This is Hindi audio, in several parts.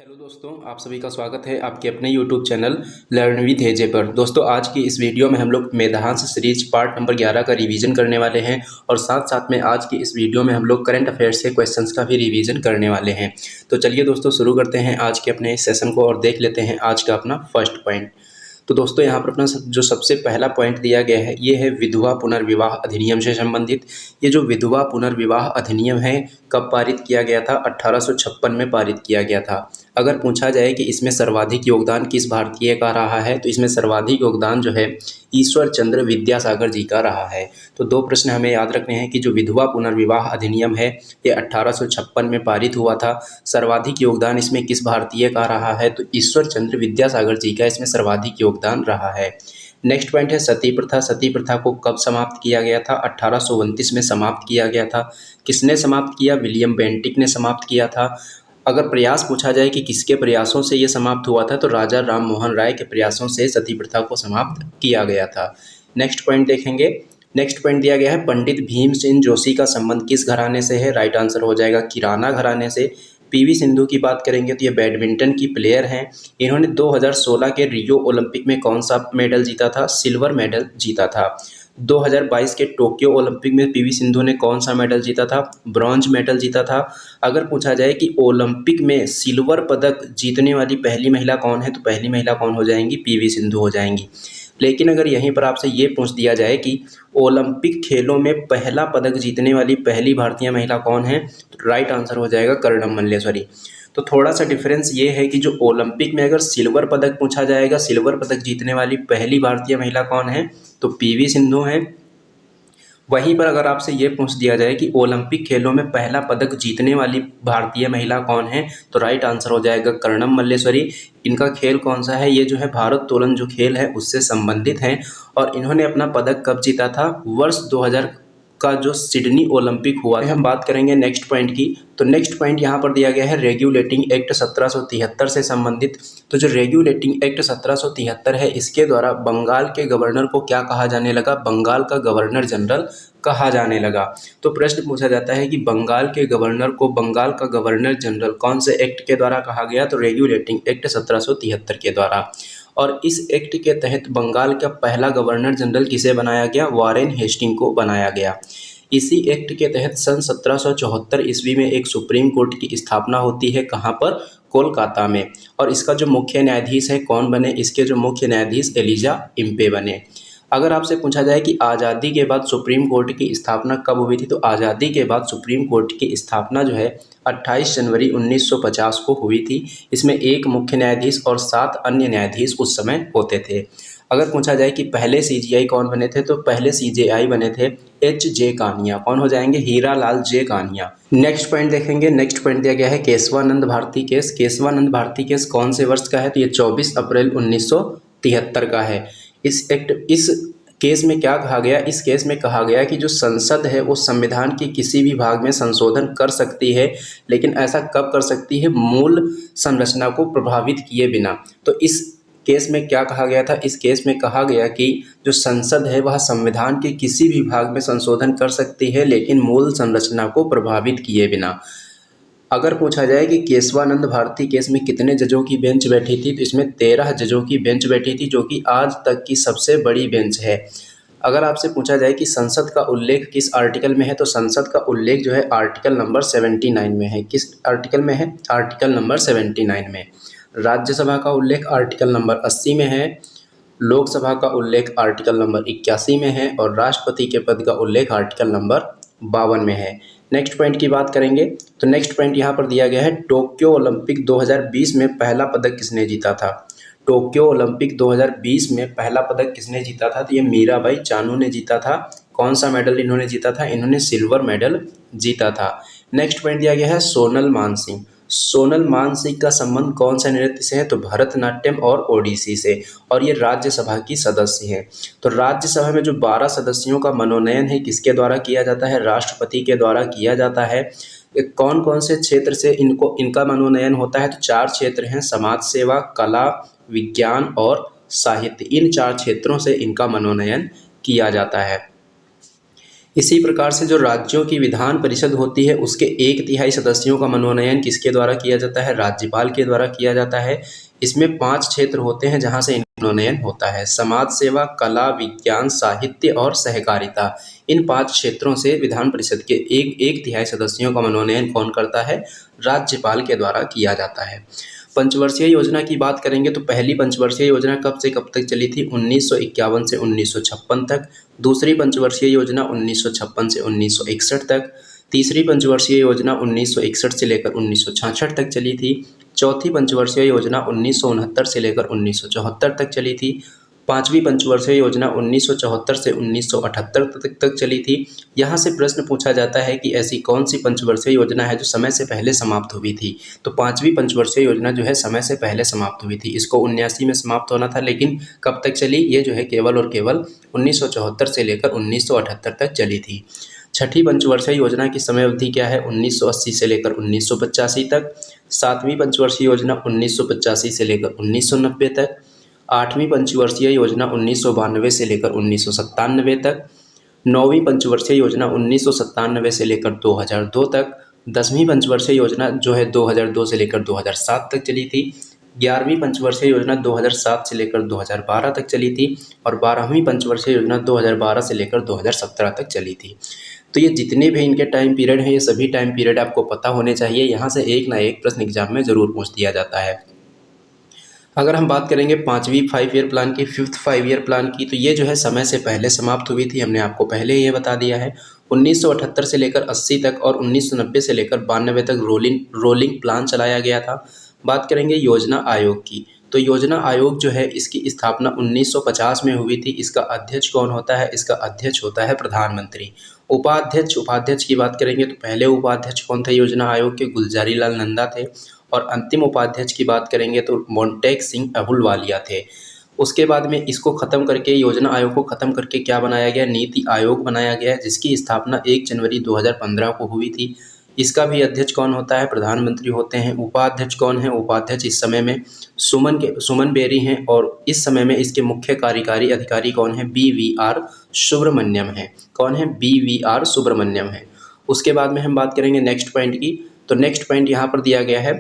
हेलो दोस्तों, आप सभी का स्वागत है आपके अपने यूट्यूब चैनल लर्न विद एजे पर। दोस्तों, आज की इस वीडियो में हम लोग मेधांश सीरीज पार्ट नंबर 11 का रिवीजन करने वाले हैं और साथ साथ में आज की इस वीडियो में हम लोग करंट अफेयर्स के क्वेश्चंस का भी रिवीजन करने वाले हैं। तो चलिए दोस्तों, शुरू करते हैं आज के अपने सेशन को और देख लेते हैं आज का अपना फर्स्ट पॉइंट। तो दोस्तों, यहाँ पर अपना जो सबसे पहला पॉइंट दिया गया है ये है विधवा पुनर्विवाह अधिनियम से संबंधित। ये जो विधवा पुनर्विवाह अधिनियम है कब पारित किया गया था? 1856 में पारित किया गया था। अगर पूछा जाए कि इसमें सर्वाधिक योगदान किस भारतीय का रहा है, तो इसमें सर्वाधिक योगदान जो है ईश्वर चंद्र विद्यासागर जी का रहा है। तो दो प्रश्न हमें याद रखने हैं कि जो विधवा पुनर्विवाह अधिनियम है ये 1856 में पारित हुआ था। सर्वाधिक योगदान इसमें किस भारतीय का रहा है? तो ईश्वर चंद्र विद्यासागर जी का इसमें सर्वाधिक योगदान रहा है। नेक्स्ट पॉइंट है सती प्रथा। सती प्रथा को कब समाप्त किया गया था? 1829 में समाप्त किया गया था। किसने समाप्त किया? विलियम बेंटिक ने समाप्त किया था। अगर प्रयास पूछा जाए कि किसके प्रयासों से ये समाप्त हुआ था, तो राजा राम मोहन राय के प्रयासों से सती प्रथा को समाप्त किया गया था। नेक्स्ट पॉइंट देखेंगे। नेक्स्ट पॉइंट दिया गया है पंडित भीमसेन जोशी का संबंध किस घराने से है? राइट आंसर हो जाएगा किराना घराने से। पीवी सिंधु की बात करेंगे तो ये बैडमिंटन की प्लेयर हैं। इन्होंने 2016 के रियो ओलंपिक में कौन सा मेडल जीता था? सिल्वर मेडल जीता था। 2022 के टोक्यो ओलंपिक में पीवी सिंधु ने कौन सा मेडल जीता था? ब्रॉन्ज मेडल जीता था। अगर पूछा जाए कि ओलंपिक में सिल्वर पदक जीतने वाली पहली महिला कौन है, तो पहली महिला कौन हो जाएंगी? पीवी सिंधु हो जाएंगी। लेकिन अगर यहीं पर आपसे ये पूछ दिया जाए कि ओलंपिक खेलों में पहला पदक जीतने वाली पहली भारतीय महिला कौन है, तो राइट आंसर हो जाएगा कर्णम मल्लेश्वरी। तो थोड़ा सा डिफरेंस ये है कि जो ओलंपिक में अगर सिल्वर पदक पूछा जाएगा, सिल्वर पदक जीतने वाली पहली भारतीय महिला कौन है, तो पीवी सिंधु है। वहीं पर अगर आपसे ये पूछ दिया जाए कि ओलंपिक खेलों में पहला पदक जीतने वाली भारतीय महिला कौन है, तो राइट आंसर हो जाएगा कर्णम मल्लेश्वरी। इनका खेल कौन सा है? ये जो है भारोत्तोलन जो खेल है उससे संबंधित हैं और इन्होंने अपना पदक कब जीता था? वर्ष 2000 का जो सिडनी ओलंपिक हुआ है। हम बात करेंगे नेक्स्ट पॉइंट की। तो नेक्स्ट पॉइंट यहाँ पर दिया गया है रेगुलेटिंग एक्ट 1773 से संबंधित। तो जो रेगुलेटिंग एक्ट 1773 है इसके द्वारा बंगाल के गवर्नर को क्या कहा जाने लगा? बंगाल का गवर्नर जनरल कहा जाने लगा। तो प्रश्न पूछा जाता है कि बंगाल के गवर्नर को बंगाल का गवर्नर जनरल कौन से एक्ट के द्वारा कहा गया? तो रेगुलेटिंग एक्ट 1773 के द्वारा। और इस एक्ट के तहत बंगाल का पहला गवर्नर जनरल किसे बनाया गया? वॉरेन हेस्टिंग को बनाया गया। इसी एक्ट के तहत सन 1774 ईस्वी में एक सुप्रीम कोर्ट की स्थापना होती है। कहाँ पर? कोलकाता में। और इसका जो मुख्य न्यायाधीश है कौन बने? इसके जो मुख्य न्यायाधीश एलिजा इम्पे बने। अगर आपसे पूछा जाए कि आज़ादी के बाद सुप्रीम कोर्ट की स्थापना कब हुई थी, तो आज़ादी के बाद सुप्रीम कोर्ट की स्थापना जो है 28 जनवरी 1950 को हुई थी। इसमें एक मुख्य न्यायाधीश और 7 अन्य न्यायाधीश उस समय होते थे। अगर पूछा जाए कि पहले सीजेआई कौन बने थे, तो पहले सीजेआई बने थे एच.जे. कानिया। कौन हो जाएंगे? हीरालाल जे कानिया। नेक्स्ट पॉइंट देखेंगे। नेक्स्ट पॉइंट दिया गया है केशवानंद भारती केस। केशवानंद भारती केस कौन से वर्ष का है? तो ये 24 अप्रैल 1973 का है। इस केस में क्या कहा गया? इस केस में कहा गया कि जो संसद है वो संविधान के किसी भी भाग में संशोधन कर सकती है, लेकिन ऐसा कब कर सकती है? मूल संरचना को प्रभावित किए बिना। तो इस केस में क्या कहा गया था? इस केस में कहा गया कि जो संसद है वह संविधान के किसी भी भाग में संशोधन कर सकती है, लेकिन मूल संरचना को प्रभावित किए बिना। अगर पूछा जाए कि केशवानंद भारती केस में कितने जजों की बेंच बैठी थी, तो इसमें 13 जजों की बेंच बैठी थी, जो कि आज तक की सबसे बड़ी बेंच है। अगर आपसे पूछा जाए कि संसद का उल्लेख किस आर्टिकल में है, तो संसद का उल्लेख जो है आर्टिकल नंबर 79 में है। किस आर्टिकल में है? आर्टिकल नंबर 79 में। राज्यसभा का उल्लेख आर्टिकल नंबर 80 में है। लोकसभा का उल्लेख आर्टिकल नंबर 81 में है और राष्ट्रपति के पद का उल्लेख आर्टिकल नंबर 52 में है। नेक्स्ट पॉइंट की बात करेंगे। तो नेक्स्ट पॉइंट यहाँ पर दिया गया है टोक्यो ओलंपिक 2020 में पहला पदक किसने जीता था? टोक्यो ओलंपिक 2020 में पहला पदक किसने जीता था? तो ये मीराबाई चानू ने जीता था। कौन सा मेडल इन्होंने जीता था? इन्होंने सिल्वर मेडल जीता था। नेक्स्ट पॉइंट दिया गया है सोनल मानसिंह। सोनल मानसिंह का संबंध कौन सा नृत्य से है? तो भरतनाट्यम और ओडिसी से। और ये राज्यसभा की सदस्य है। तो राज्यसभा में जो 12 सदस्यों का मनोनयन है किसके द्वारा किया जाता है? राष्ट्रपति के द्वारा किया जाता है। कौन कौन से क्षेत्र से इनका मनोनयन होता है? तो 4 क्षेत्र हैं, समाज सेवा, कला, विज्ञान और साहित्य। इन 4 क्षेत्रों से इनका मनोनयन किया जाता है। इसी प्रकार से जो राज्यों की विधान परिषद होती है उसके 1/3 सदस्यों का मनोनयन किसके द्वारा किया जाता है? राज्यपाल के द्वारा किया जाता है। इसमें 5 क्षेत्र होते हैं जहां से मनोनयन होता है। समाज सेवा, कला, विज्ञान, साहित्य और सहकारिता, इन 5 क्षेत्रों से विधान परिषद के 1/3 सदस्यों का मनोनयन कौन करता है? राज्यपाल के द्वारा किया जाता है। पंचवर्षीय योजना की बात करेंगे तो पहली पंचवर्षीय योजना कब से कब तक चली थी? 1951 से 1956 तक। दूसरी पंचवर्षीय योजना 1956 से 1961 तक। तीसरी पंचवर्षीय योजना 1961 से लेकर 1966 तक चली थी। चौथी पंचवर्षीय योजना 1969 से लेकर 1974 तक चली थी। पांचवी पंचवर्षीय योजना 1974 से 1978 तक चली थी। यहाँ से प्रश्न पूछा जाता है कि ऐसी कौन सी पंचवर्षीय योजना है जो समय से पहले समाप्त हुई थी? तो पांचवी पंचवर्षीय योजना जो है समय से पहले समाप्त हुई थी। इसको 79 में समाप्त होना था, लेकिन कब तक चली? ये जो है केवल और केवल 1974 से लेकर 1978 तक चली थी। छठी पंचवर्षीय योजना की समय अवधि क्या है? 1980 से लेकर 1985 तक। सातवीं पंचवर्षीय योजना 1985 से लेकर 1990 तक। आठवीं पंचवर्षीय योजना 1992 से लेकर 1997 तक। नौवीं पंचवर्षीय योजना 1997 से लेकर 2002 तक। 10वीं पंचवर्षीय योजना जो है 2002 से लेकर 2007 तक चली थी। 11वीं पंचवर्षीय योजना 2007 से लेकर 2012 तक चली थी। और 12वीं पंचवर्षीय योजना 2012 से लेकर 2017 तक चली थी। तो ये जितने भी इनके टाइम पीरियड हैं, ये सभी टाइम पीरियड आपको पता होने चाहिए। यहाँ से एक ना एक प्रश्न एग्जाम में ज़रूर पूछ दिया जाता है। अगर हम बात करेंगे 5वीं 5 ईयर प्लान की, 5th 5 ईयर प्लान की, तो ये जो है समय से पहले समाप्त हुई थी। हमने आपको पहले ये बता दिया है। 1978 से लेकर 80 तक और 1990 से लेकर 92 तक रोलिंग प्लान चलाया गया था। बात करेंगे योजना आयोग की, तो योजना आयोग जो है इसकी स्थापना 1950 में हुई थी। इसका अध्यक्ष कौन होता है? इसका अध्यक्ष होता है प्रधानमंत्री। उपाध्यक्ष की बात करेंगे तो पहले उपाध्यक्ष कौन थे योजना आयोग के? गुलजारी लाल नंदा थे। और अंतिम उपाध्यक्ष की बात करेंगे तो मोंटेक सिंह अहलूवालिया थे। उसके बाद में इसको खत्म करके, योजना आयोग को खत्म करके क्या बनाया गया? नीति आयोग बनाया गया, जिसकी स्थापना 1 जनवरी 2015 को हुई थी। इसका भी अध्यक्ष कौन होता है? प्रधानमंत्री होते हैं। उपाध्यक्ष कौन है? उपाध्यक्ष इस समय में सुमन बेरी हैं। और इस समय में इसके मुख्य कार्यकारी अधिकारी कौन है? BVR सुब्रमण्यम है। कौन है? BVR सुब्रमण्यम है। उसके बाद में हम बात करेंगे नेक्स्ट पॉइंट की, तो नेक्स्ट पॉइंट यहाँ पर दिया गया है,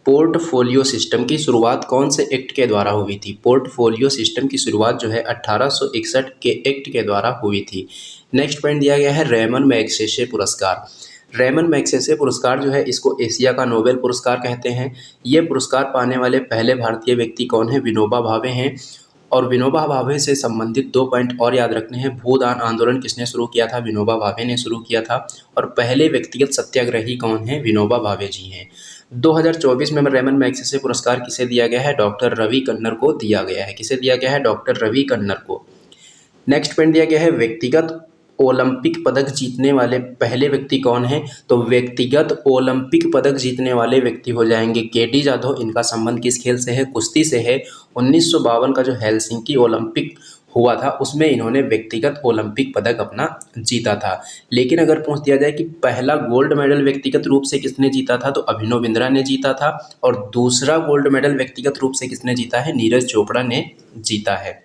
पोर्टफोलियो सिस्टम की शुरुआत कौन से एक्ट के द्वारा हुई थी? पोर्टफोलियो सिस्टम की शुरुआत जो है 1861 के एक्ट के द्वारा हुई थी। नेक्स्ट पॉइंट दिया गया है रेमन मैग्सेसे पुरस्कार। रेमन मैग्सेसे पुरस्कार जो है इसको एशिया का नोबेल पुरस्कार कहते हैं। ये पुरस्कार पाने वाले पहले भारतीय व्यक्ति कौन है? विनोबा भावे हैं। और विनोबा भावे से संबंधित 2 पॉइंट और याद रखने हैं। भूदान आंदोलन किसने शुरू किया था? विनोबा भावे ने शुरू किया था। और पहले व्यक्तिगत सत्याग्रही कौन है? विनोबा भावे जी हैं। 2024 में रेमन मैग्सेसे पुरस्कार किसे दिया गया है? डॉक्टर रवि कन्नर को दिया गया है। किसे दिया गया है? डॉक्टर रवि कन्नर को। नेक्स्ट पॉइंट दिया गया है, व्यक्तिगत ओलंपिक पदक जीतने वाले पहले व्यक्ति कौन है? तो व्यक्तिगत ओलंपिक पदक जीतने वाले व्यक्ति हो जाएंगे केडी जाधव। इनका संबंध किस खेल से है? कुश्ती से है। 1952 का जो हेलसिंकी ओलंपिक हुआ था उसमें इन्होंने व्यक्तिगत ओलंपिक पदक अपना जीता था। लेकिन अगर पूछ दिया जाए कि पहला गोल्ड मेडल व्यक्तिगत रूप से किसने जीता था, तो अभिनव बिंद्रा ने जीता था। और दूसरा गोल्ड मेडल व्यक्तिगत रूप से किसने जीता है? नीरज चोपड़ा ने जीता है।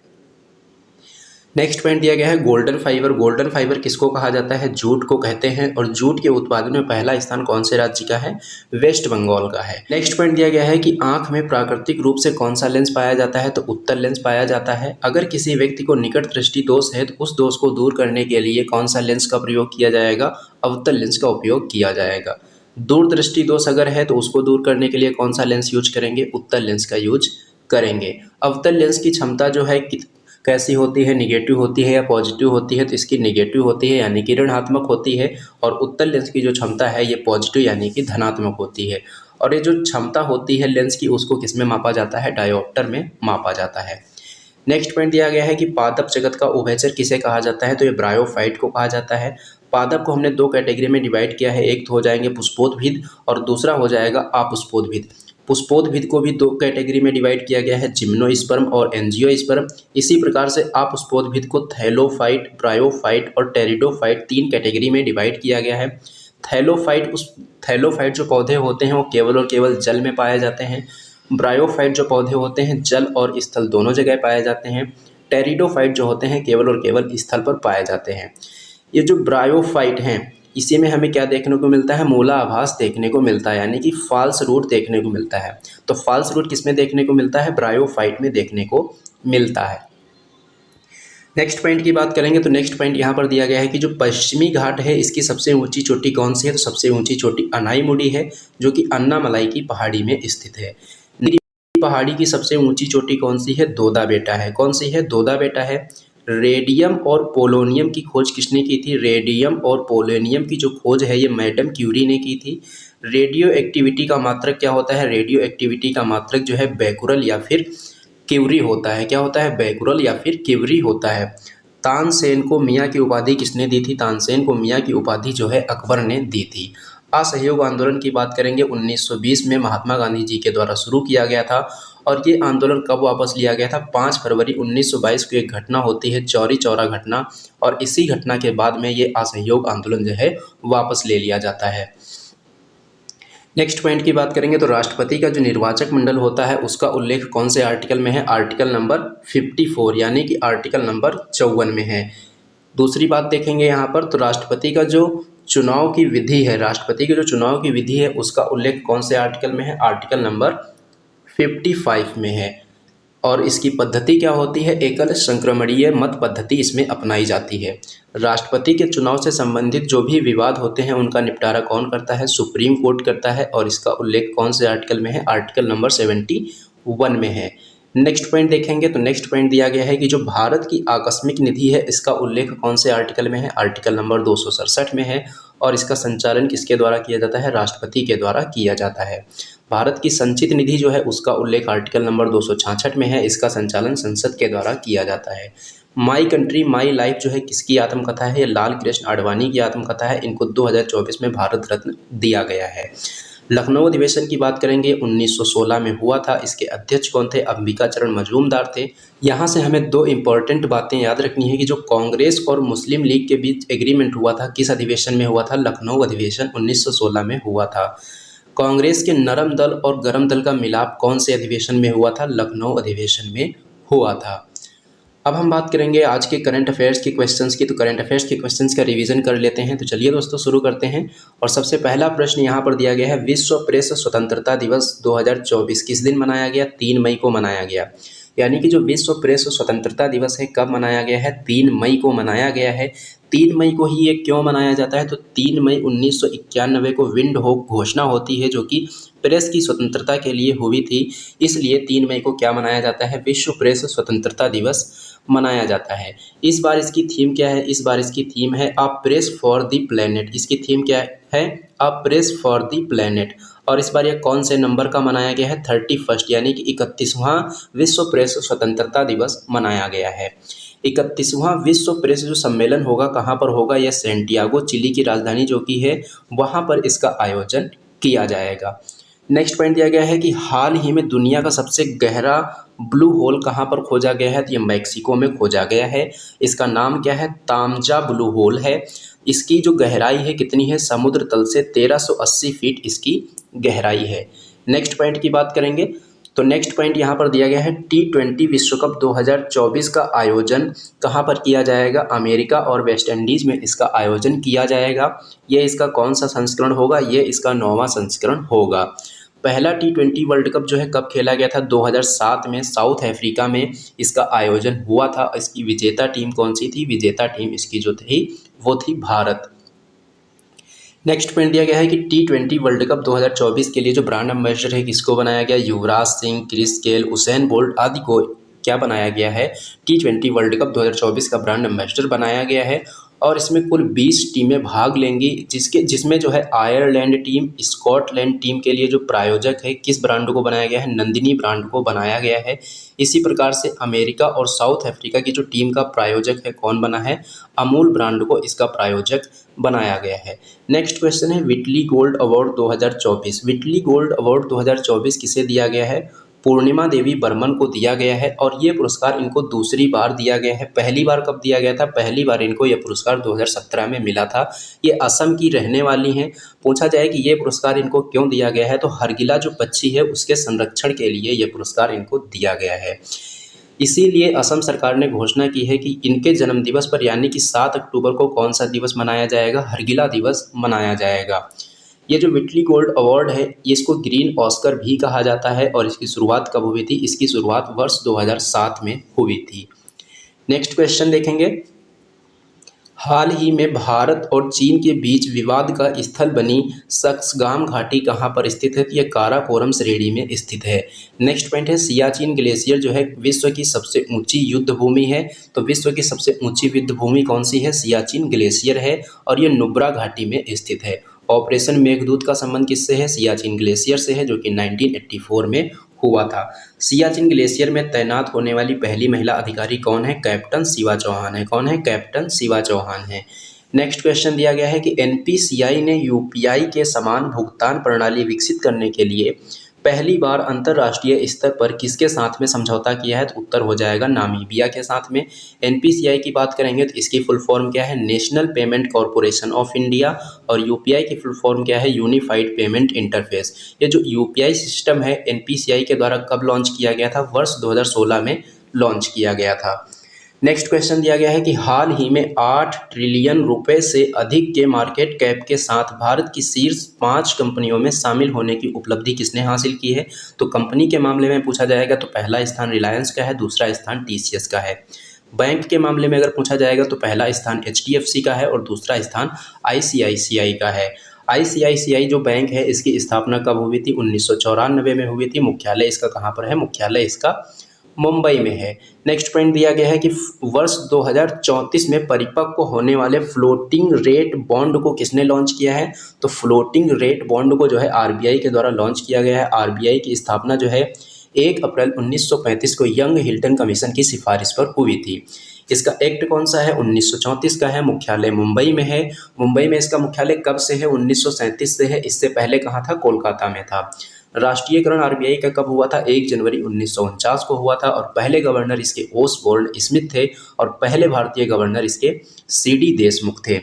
नेक्स्ट पॉइंट दिया गया है गोल्डन फाइबर। गोल्डन फाइबर किसको कहा जाता है? जूट को कहते हैं। और जूट के उत्पादन में पहला स्थान कौन से राज्य का है? वेस्ट बंगाल का है। नेक्स्ट पॉइंट दिया गया है कि आंख में प्राकृतिक रूप से कौन सा लेंस पाया जाता है? तो उत्तल लेंस पाया जाता है। अगर किसी व्यक्ति को निकट दृष्टि दोष है तो उस दोष को दूर करने के लिए कौन सा लेंस का प्रयोग किया जाएगा? अवतल लेंस का उपयोग किया जाएगा। दूर दृष्टि दोष अगर है तो उसको दूर करने के लिए कौन सा लेंस यूज करेंगे? उत्तल लेंस का यूज करेंगे। अवतल लेंस की क्षमता जो है कैसी होती है? निगेटिव होती है या पॉजिटिव होती है? तो इसकी निगेटिव होती है यानी कि ऋणात्मक होती है। और उत्तल लेंस की जो क्षमता है ये पॉजिटिव यानी कि धनात्मक होती है। और ये जो क्षमता होती है लेंस की उसको किस में मापा जाता है? डायोप्टर में मापा जाता है। नेक्स्ट पॉइंट दिया गया है कि पादप जगत का उभयचर किसे कहा जाता है? तो ये ब्रायोफाइट को कहा जाता है। पादप को हमने 2 कैटेगरी में डिवाइड किया है। एक तो हो जाएंगे पुष्पोद्भिद और दूसरा हो जाएगा अपुष्पोद्भिद। पुष्पोद्भिद को भी 2 कैटेगरी में डिवाइड किया गया है, जिम्नोस्पर्म और एंजियोस्पर्म। इसी प्रकार से अपुष्पोद्भिद को थैलोफाइट, ब्रायोफाइट और टेरिडोफाइट 3 कैटेगरी में डिवाइड किया गया है। थैलोफाइट जो पौधे होते हैं वो केवल और केवल जल में पाए जाते हैं। ब्रायोफाइट जो पौधे होते हैं जल और स्थल दोनों जगह पाए जाते हैं। टेरिडोफाइट जो होते हैं केवल और केवल स्थल पर पाए जाते हैं। ये जो ब्रायोफाइट हैं इसी में हमें क्या देखने को मिलता है, मूला आभास देखने को मिलता है, यानी कि फॉल्स रूट देखने को मिलता है। तो फॉल्स रूट किस में देखने को मिलता है, ब्रायोफाइट में देखने को मिलता है। नेक्स्ट पॉइंट की बात करेंगे तो नेक्स्ट पॉइंट यहाँ पर दिया गया है कि जो पश्चिमी घाट है इसकी सबसे ऊंची चोटी कौन सी है, तो सबसे ऊंची चोटी अनाईमुडी है जो कि अन्नामलाई की पहाड़ी में स्थित है। पहाड़ी की सबसे ऊंची चोटी कौन सी है, दोदा बेटा है। कौन सी है, दोदा बेटा है। रेडियम और पोलोनियम की खोज किसने की थी, रेडियम और पोलोनियम की जो खोज है ये मैडम क्यूरी ने की थी। रेडियो एक्टिविटी का मात्रक क्या होता है, रेडियो एक्टिविटी का मात्रक जो है बैकुरल या फिर क्यूरी होता है। क्या होता है, बैकुरल या फिर क्यूरी होता है। तानसेन को मियाँ की उपाधि किसने दी थी, तानसेन को मियाँ की उपाधि जो है अकबर ने दी थी। असहयोग आंदोलन की बात करेंगे 1920 में महात्मा गांधी जी के द्वारा शुरू किया गया था और ये आंदोलन कब वापस लिया गया था, 5 फरवरी 1922 को एक घटना होती है चौरी चौरा घटना, और इसी घटना के बाद में ये असहयोग आंदोलन जो है वापस ले लिया जाता है। नेक्स्ट पॉइंट की बात करेंगे तो राष्ट्रपति का जो निर्वाचक मंडल होता है उसका उल्लेख कौन से आर्टिकल में है, आर्टिकल नंबर 54 यानी कि आर्टिकल नंबर 54 में है। दूसरी बात देखेंगे यहाँ पर तो राष्ट्रपति का जो चुनाव की विधि है, राष्ट्रपति की जो चुनाव की विधि है उसका उल्लेख कौन से आर्टिकल में है, आर्टिकल नंबर 55 में है। और इसकी पद्धति क्या होती है, एकल संक्रमणीय मत पद्धति इसमें अपनाई जाती है। राष्ट्रपति के चुनाव से संबंधित जो भी विवाद होते हैं उनका निपटारा कौन करता है, सुप्रीम कोर्ट करता है, और इसका उल्लेख कौन से आर्टिकल में है, आर्टिकल नंबर 71 में है। नेक्स्ट पॉइंट देखेंगे तो नेक्स्ट पॉइंट दिया गया है कि जो भारत की आकस्मिक निधि है इसका उल्लेख कौन से आर्टिकल में है, आर्टिकल नंबर 267 में है, और इसका संचालन किसके द्वारा किया जाता है, राष्ट्रपति के द्वारा किया जाता है। भारत की संचित निधि जो है उसका उल्लेख आर्टिकल नंबर 266 में है, इसका संचालन संसद के द्वारा किया जाता है। माई कंट्री माई लाइफ जो है किसकी आत्मकथा है, ये लाल कृष्ण आडवाणी की आत्मकथा है। इनको 2024 में भारत रत्न दिया गया है। लखनऊ अधिवेशन की बात करेंगे 1916 में हुआ था। इसके अध्यक्ष कौन थे, अंबिका चरण मजूमदार थे। यहाँ से हमें 2 इम्पॉर्टेंट बातें याद रखनी है कि जो कांग्रेस और मुस्लिम लीग के बीच एग्रीमेंट हुआ था किस अधिवेशन में हुआ था, लखनऊ अधिवेशन 1916 में हुआ था। कांग्रेस के नरम दल और गरम दल का मिलाप कौन से अधिवेशन में हुआ था, लखनऊ अधिवेशन में हुआ था। अब हम बात करेंगे आज के करंट अफेयर्स के क्वेश्चंस की। तो करंट अफेयर्स के क्वेश्चंस का रिवीजन कर लेते हैं। तो चलिए दोस्तों शुरू करते हैं। और सबसे पहला प्रश्न यहाँ पर दिया गया है, विश्व प्रेस स्वतंत्रता दिवस 2024 किस दिन मनाया गया, 3 मई को मनाया गया। यानी कि जो विश्व प्रेस स्वतंत्रता दिवस है कब मनाया गया है, 3 मई को मनाया गया है। 3 मई को ही ये क्यों मनाया जाता है, तो 3 मई 1991 को विंड होक घोषणा होती है जो कि प्रेस की स्वतंत्रता के लिए हुई थी। इसलिए 3 मई को क्या मनाया जाता है, विश्व प्रेस स्वतंत्रता दिवस मनाया जाता है। इस बार इसकी थीम क्या है, इस बार इसकी थीम है a press for the planet. इसकी थीम क्या है, a press for the planet. और इस बार यह कौन से नंबर का मनाया गया है, 31 यानी कि 31वां विश्व प्रेस स्वतंत्रता दिवस मनाया गया है। 31वां विश्व प्रेस जो सम्मेलन होगा कहाँ पर होगा, यह सैंटियागो चिली की राजधानी जो कि है वहाँ पर इसका आयोजन किया जाएगा। नेक्स्ट पॉइंट दिया गया है कि हाल ही में दुनिया का सबसे गहरा ब्लू होल कहाँ पर खोजा गया है, तो ये मैक्सिको में खोजा गया है। इसका नाम क्या है, तामजा ब्लू होल है। इसकी जो गहराई है कितनी है, समुद्र तल से 1380 फीट इसकी गहराई है। नेक्स्ट पॉइंट की बात करेंगे तो नेक्स्ट पॉइंट यहाँ पर दिया गया है T20 विश्व कप 2024 का आयोजन कहाँ पर किया जाएगा, अमेरिका और वेस्ट इंडीज़ में इसका आयोजन किया जाएगा। ये इसका कौन सा संस्करण होगा, ये इसका 9वां संस्करण होगा। पहला T20 वर्ल्ड कप जो है कब खेला गया था, 2007 में साउथ अफ्रीका में इसका आयोजन हुआ था। इसकी विजेता टीम कौन सी थी, विजेता टीम इसकी जो थी वो थी भारत। नेक्स्ट पॉइंट दिया गया है कि T20 वर्ल्ड कप 2024 के लिए जो ब्रांड एम्बेसडर है किसको बनाया गया, Yuvraj Singh, Chris Gayle, Usain Bolt आदि को क्या बनाया गया है, T20 वर्ल्ड कप 2024 का ब्रांड एम्बेसडर बनाया गया है। और इसमें कुल 20 टीमें भाग लेंगी जिसमें जो है आयरलैंड टीम, स्कॉटलैंड टीम के लिए जो प्रायोजक है किस ब्रांड को बनाया गया है, नंदिनी ब्रांड को बनाया गया है। इसी प्रकार से अमेरिका और साउथ अफ्रीका की जो टीम का प्रायोजक है कौन बना है, अमूल ब्रांड को इसका प्रायोजक बनाया गया है। नेक्स्ट क्वेश्चन है विटली गोल्ड अवार्ड 2024। विटली गोल्ड अवार्ड 2024 किसे दिया गया है, पूर्णिमा देवी बर्मन को दिया गया है। और ये पुरस्कार इनको दूसरी बार दिया गया है। पहली बार कब दिया गया था, पहली बार इनको यह पुरस्कार 2017 में मिला था। ये असम की रहने वाली हैं। पूछा जाए कि ये पुरस्कार इनको क्यों दिया गया है, तो हरगिला जो पक्षी है उसके संरक्षण के लिए यह पुरस्कार इनको दिया गया है। इसीलिए असम सरकार ने घोषणा की है कि इनके जन्म दिवस पर यानी कि 7 अक्टूबर को कौन सा दिवस मनाया जाएगा, हरगिला दिवस मनाया जाएगा। ये जो व्हिटली गोल्ड अवार्ड है, ये इसको ग्रीन ऑस्कर भी कहा जाता है और इसकी शुरुआत कब हुई थी? इसकी शुरुआत वर्ष 2007 में हुई थी। नेक्स्ट क्वेश्चन देखेंगे। हाल ही में भारत और चीन के बीच विवाद का स्थल बनी सक्सगाम घाटी कहाँ पर स्थित है? तो ये काराकोरम श्रेणी में स्थित है। नेक्स्ट पॉइंट है, सियाचिन ग्लेशियर जो है विश्व की सबसे ऊंची युद्ध भूमि है। तो विश्व की सबसे ऊंची युद्ध भूमि कौन सी है? सियाचिन ग्लेशियर है और ये नुब्रा घाटी में स्थित है। ऑपरेशन मेघदूत का संबंध किससे है? सियाचिन ग्लेशियर से है, जो कि 1984 में हुआ था। सियाचिन ग्लेशियर में तैनात होने वाली पहली महिला अधिकारी कौन है? कैप्टन शिवा चौहान है। कौन है? कैप्टन शिवा चौहान है। नेक्स्ट क्वेश्चन दिया गया है कि एनपीसीआई ने यूपीआई के समान भुगतान प्रणाली विकसित करने के लिए पहली बार अंतर्राष्ट्रीय स्तर पर किसके साथ में समझौता किया है? तो उत्तर हो जाएगा नामीबिया के साथ में। एनपीसीआई की बात करेंगे तो इसकी फुल फॉर्म क्या है? National payment corporation of India. और यूपीआई की फुल फॉर्म क्या है? Unified payment interface. ये जो यूपीआई सिस्टम है एनपीसीआई के द्वारा कब लॉन्च किया गया था? वर्ष 2016 में लॉन्च किया गया था। नेक्स्ट क्वेश्चन दिया गया है कि हाल ही में 8 ट्रिलियन रुपए से अधिक के मार्केट कैप के साथ भारत की शीर्ष 5 कंपनियों में शामिल होने की उपलब्धि किसने हासिल की है? तो कंपनी के मामले में पूछा जाएगा तो पहला स्थान रिलायंस का है, दूसरा स्थान टीसीएस का है। बैंक के मामले में अगर पूछा जाएगा तो पहला स्थान एचडीएफसी का है और दूसरा स्थान आईसीआईसीआई का है। आईसीआईसीआई जो बैंक है इसकी स्थापना कब हुई थी? 1994 में हुई थी। मुख्यालय इसका कहाँ पर है? मुख्यालय इसका मुंबई में है। नेक्स्ट पॉइंट दिया गया है कि वर्ष 2034 में परिपक्व होने वाले फ्लोटिंग रेट बॉन्ड को किसने लॉन्च किया है? तो फ्लोटिंग रेट बॉन्ड को जो है आरबीआई के द्वारा लॉन्च किया गया है। आरबीआई की स्थापना जो है 1 अप्रैल 1935 को यंग हिल्टन कमीशन की सिफारिश पर हुई थी। इसका एक्ट कौन सा है? 1934 का है। मुख्यालय मुंबई में है। मुंबई में इसका मुख्यालय कब से है? 1937 से है। इससे पहले कहाँ था? कोलकाता में था। राष्ट्रीयकरण आरबीआई का कब हुआ था? 1 जनवरी 1949 को हुआ था और पहले गवर्नर इसके ओसबोर्न स्मिथ थे और पहले भारतीय गवर्नर इसके सीडी देशमुख थे।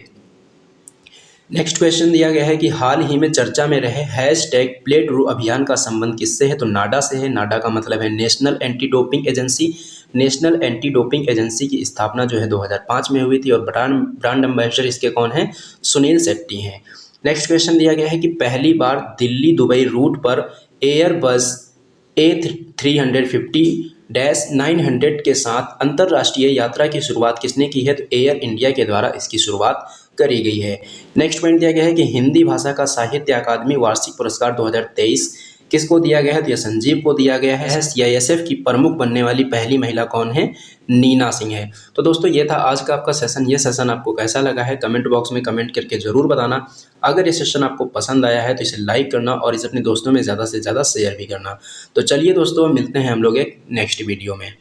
नेक्स्ट क्वेश्चन दिया गया है कि हाल ही में चर्चा में रहे हैशटैग प्ले ट्रू अभियान का संबंध किससे है? तो नाडा से है। नाडा का मतलब है national anti doping agency. National anti doping agency की स्थापना जो है 2005 में हुई थी और ब्रांड एम्बेसडर इसके कौन है? सुनील शेट्टी हैं। नेक्स्ट क्वेश्चन दिया गया है कि पहली बार दिल्ली दुबई रूट पर एयरबस A350-900 के साथ अंतर्राष्ट्रीय यात्रा की शुरुआत किसने की है? तो एयर इंडिया के द्वारा इसकी शुरुआत करी गई है। नेक्स्ट पॉइंट दिया गया है कि हिंदी भाषा का साहित्य अकादमी वार्षिक पुरस्कार 2023 किसको दिया गया है? तो यह संजीव को दिया गया है। सीआईएसएफ की प्रमुख बनने वाली पहली महिला कौन है? नीना सिंह है। तो दोस्तों ये था आज का आपका सेशन। ये सेशन आपको कैसा लगा है कमेंट बॉक्स में कमेंट करके ज़रूर बताना। अगर ये सेशन आपको पसंद आया है तो इसे लाइक करना और इसे अपने दोस्तों में ज़्यादा से ज़्यादा शेयर भी करना। तो चलिए दोस्तों मिलते हैं हम लोग एक नेक्स्ट वीडियो में।